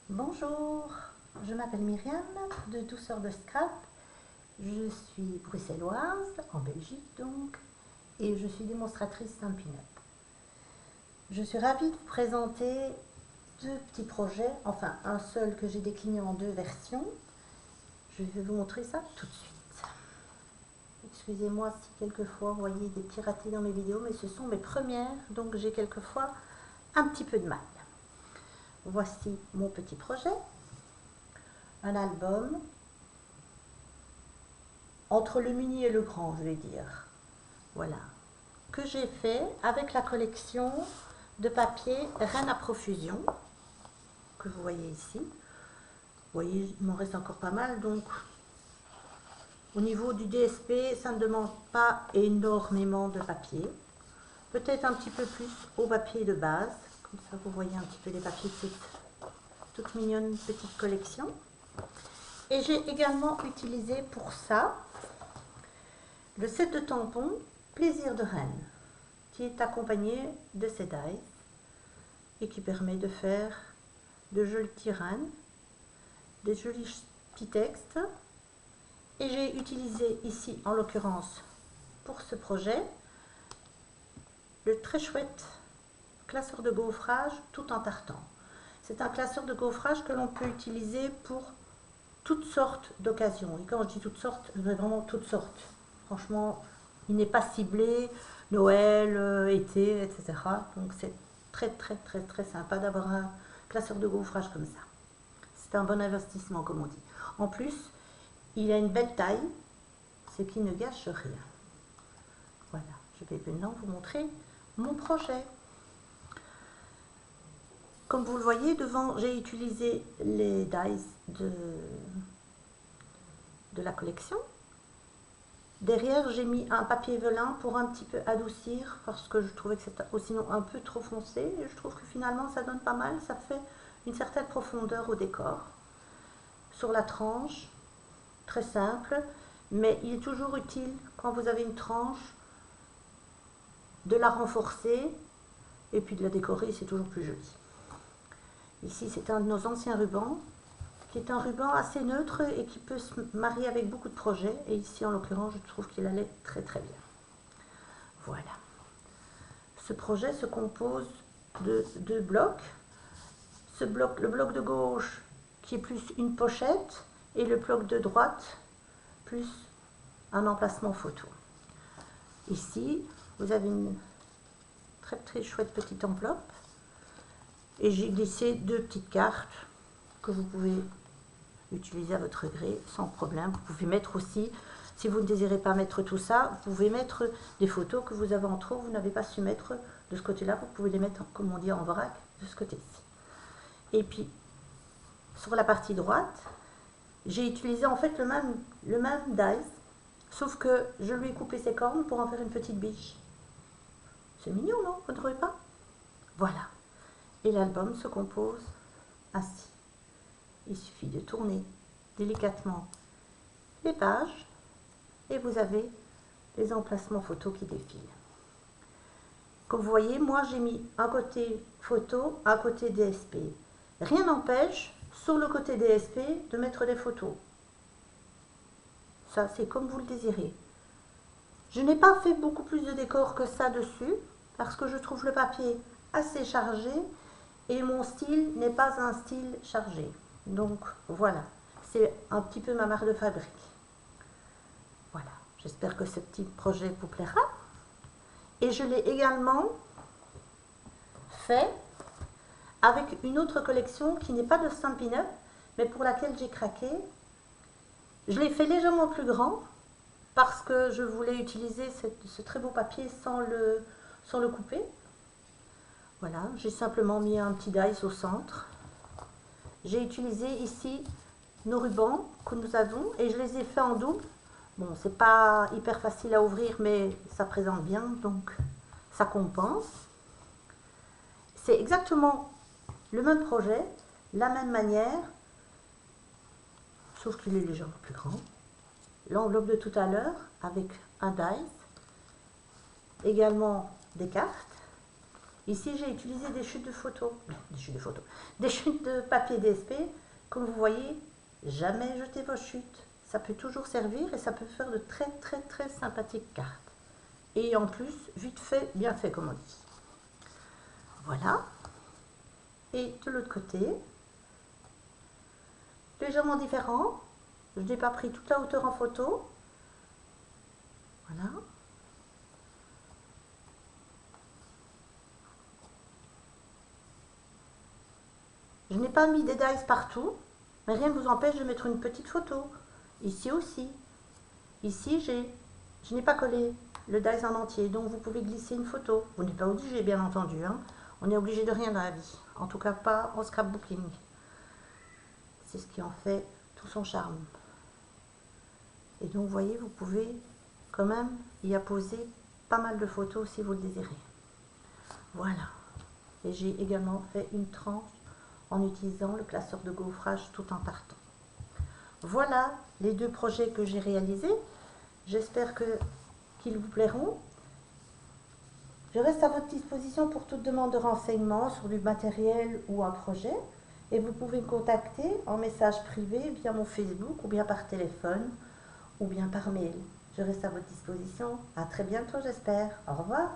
Bonjour, je m'appelle Myriam de Douceur de Scrap. Je suis bruxelloise, en Belgique donc, et je suis démonstratrice Stampin' Up. Je suis ravie de vous présenter deux petits projets, enfin un seul que j'ai décliné en deux versions. Je vais vous montrer ça tout de suite. Excusez-moi si quelquefois vous voyez des petits ratés dans mes vidéos, mais ce sont mes premières, donc j'ai quelquefois un petit peu de mal. Voici mon petit projet, un album entre le mini et le grand, je vais dire. Voilà, que j'ai fait avec la collection de papier Reine à profusion, que vous voyez ici. Vous voyez, il m'en reste encore pas mal, donc au niveau du DSP, ça ne demande pas énormément de papier. Peut-être un petit peu plus au papier de base, comme ça vous voyez un petit peu les papiers de cette toute mignonne petite collection. Et j'ai également utilisé pour ça le set de tampons Plaisir de Reine, qui est accompagné de ces dies et qui permet de faire de jolis tiranes, des jolis petits textes. Et j'ai utilisé ici, en l'occurrence, pour ce projet, le très chouette classeur de gaufrage tout en tartan. C'est un classeur de gaufrage que l'on peut utiliser pour toutes sortes d'occasions. Et quand je dis toutes sortes, vraiment toutes sortes. Franchement, il n'est pas ciblé Noël, été, etc. Donc c'est très sympa d'avoir un classeur de gaufrage comme ça. C'est un bon investissement, comme on dit. En plus, il a une belle taille, ce qui ne gâche rien. Voilà, je vais maintenant vous montrer mon projet. Comme vous le voyez, devant, j'ai utilisé les dies de la collection. Derrière, j'ai mis un papier velin pour un petit peu adoucir, parce que je trouvais que c'était sinon un peu trop foncé. Et je trouve que finalement, ça donne pas mal, ça fait une certaine profondeur au décor. Sur la tranche, très simple, mais il est toujours utile, quand vous avez une tranche, de la renforcer et puis de la décorer, c'est toujours plus joli. Ici, c'est un de nos anciens rubans, qui est un ruban assez neutre et qui peut se marier avec beaucoup de projets. Et ici, en l'occurrence, je trouve qu'il allait très bien. Voilà. Ce projet se compose de deux blocs. Le bloc de gauche, qui est plus une pochette, et le bloc de droite, plus un emplacement photo. Ici, vous avez une très chouette petite enveloppe. Et j'ai glissé deux petites cartes que vous pouvez utiliser à votre gré sans problème. Vous pouvez mettre aussi, si vous ne désirez pas mettre tout ça, vous pouvez mettre des photos que vous avez en trop, vous n'avez pas su mettre de ce côté-là, vous pouvez les mettre, comme on dit, en vrac de ce côté-ci. Et puis, sur la partie droite, j'ai utilisé en fait le même dies, sauf que je lui ai coupé ses cornes pour en faire une petite biche. C'est mignon, non? Vous ne trouvez pas? Voilà. Et l'album se compose ainsi. Il suffit de tourner délicatement les pages et vous avez les emplacements photos qui défilent. Comme vous voyez, moi j'ai mis un côté photo, un côté DSP. Rien n'empêche, sur le côté DSP, de mettre des photos. Ça, c'est comme vous le désirez. Je n'ai pas fait beaucoup plus de décor que ça dessus, parce que je trouve le papier assez chargé et mon style n'est pas un style chargé. Donc voilà, c'est un petit peu ma marque de fabrique. Voilà, j'espère que ce petit projet vous plaira. Et je l'ai également fait avec une autre collection qui n'est pas de Stampin' Up, mais pour laquelle j'ai craqué. Je l'ai fait légèrement plus grand parce que je voulais utiliser ce très beau papier sans le couper. Voilà, j'ai simplement mis un petit dice au centre. J'ai utilisé ici nos rubans que nous avons et je les ai fait en double. Bon, c'est pas hyper facile à ouvrir, mais ça présente bien, donc ça compense. C'est exactement le même projet, la même manière, sauf qu'il est légèrement plus grand. L'enveloppe de tout à l'heure avec un dice, également des cartes, Ici, j'ai utilisé des chutes de photos, des chutes de papier DSP. Comme vous voyez, jamais jetez vos chutes. Ça peut toujours servir et ça peut faire de très très très sympathiques cartes. Et en plus, vite fait, bien fait comme on dit. Voilà. Et de l'autre côté, légèrement différent. Je n'ai pas pris toute la hauteur en photo. Voilà. Je n'ai pas mis des dies partout, mais rien ne vous empêche de mettre une petite photo. Ici aussi. Ici, je n'ai pas collé le dies en entier, donc vous pouvez glisser une photo. Vous n'êtes pas obligé, bien entendu. Hein. On est obligé de rien dans la vie. En tout cas, pas en scrapbooking. C'est ce qui en fait tout son charme. Et donc, vous voyez, vous pouvez quand même y apposer pas mal de photos si vous le désirez. Voilà. Et j'ai également fait une tranche en utilisant le classeur de gaufrage tout en partant. Voilà les deux projets que j'ai réalisés. J'espère qu'ils vous plairont. Je reste à votre disposition pour toute demande de renseignements sur du matériel ou un projet. Et vous pouvez me contacter en message privé via mon Facebook ou bien par téléphone ou bien par mail. Je reste à votre disposition. À très bientôt, j'espère. Au revoir.